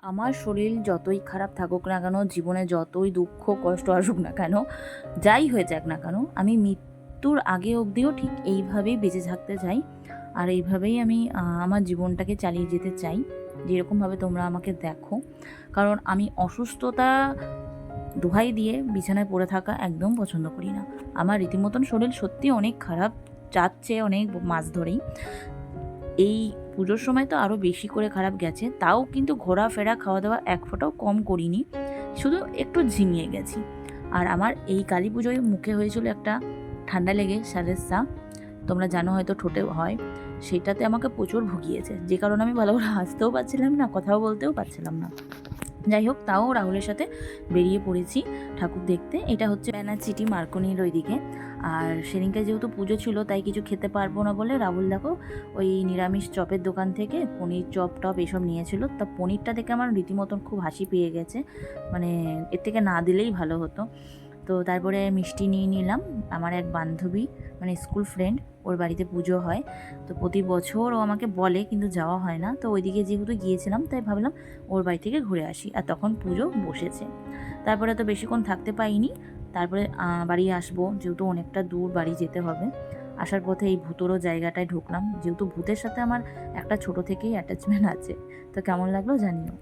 আমার শরীর যতই খারাপ থাকুক না কেন, জীবনে যতই দুঃখ কষ্ট আসুক না কেন, যাই হয়ে যাক না কেন, আমি মৃত্যুর আগে অবধিও ঠিক এইভাবেই বেঁচে থাকতে চাই। আর এইভাবেই আমি আমার জীবনটাকে চালিয়ে যেতে চাই, যেরকমভাবে তোমরা আমাকে দেখো। কারণ আমি অসুস্থতা দোহাই দিয়ে বিছানায় পড়ে থাকা একদম পছন্দ করি না। আমার রীতিমতন শরীর সত্যি অনেক খারাপ যাচ্ছে, অনেক মাস ধরেই। এই পুজোর সময় তো আরও বেশি করে খারাপ গেছে, তাও কিন্তু ঘোরাফেরা খাওয়া দাওয়া এক ফোঁটাও কম করিনি, শুধু একটু ঝিমিয়ে গেছি। আর আমার এই কালী পুজোয় মুখে হয়েছিল একটা ঠান্ডা লেগে সারেসা, তোমরা জানো হয়তো ঠোঁটে হয়, সেটাতে আমাকে প্রচুর ভুগিয়েছে, যে কারণে আমি ভালো করে হাসতেও পারছিলাম না, কথাও বলতেও পারছিলাম না। যাই হোক, তাও রাহুলের সাথে বেরিয়ে পড়েছি ঠাকুর দেখতে। এটা হচ্ছে ব্যানাচিটি মার্কনির ওইদিকে। আর সেদিনকে যেহেতু পুজো ছিল, তাই কিছু খেতে পারবো না বলে রাহুল দেখো ওই নিরামিষ চপের দোকান থেকে পনির চপ টপ এসব নিয়েছিল। তা পনিরটা দেখে আমার রীতিমতন খুব হাসি পেয়ে গেছে, মানে এর থেকে না দিলেই ভালো হতো। তো তারপরে মিষ্টি নিয়ে নিলাম। আমার এক বান্ধবী, মানে স্কুল ফ্রেন্ড, ওর বাড়িতে পুজো হয়, তো প্রতি বছর ও আমাকে বলে, কিন্তু যাওয়া হয় না। তো ওইদিকে যেহেতু গিয়েছিলাম, তাই ভাবলাম ওর বাড়ি থেকে ঘুরে আসি। আর তখন পুজো বসেছে। তারপরে তো বেশিক্ষণ থাকতে পাইনি। তারপরে বাড়ি আসবো, যেহেতু অনেকটা দূর বাড়ি যেতে হবে। আসার পথে এই ভূতেরও জায়গাটায় ঢুকলাম, যেহেতু ভূতের সাথে আমার একটা ছোট থেকেই অ্যাটাচমেন্ট আছে। তো কেমন লাগলো জানিও।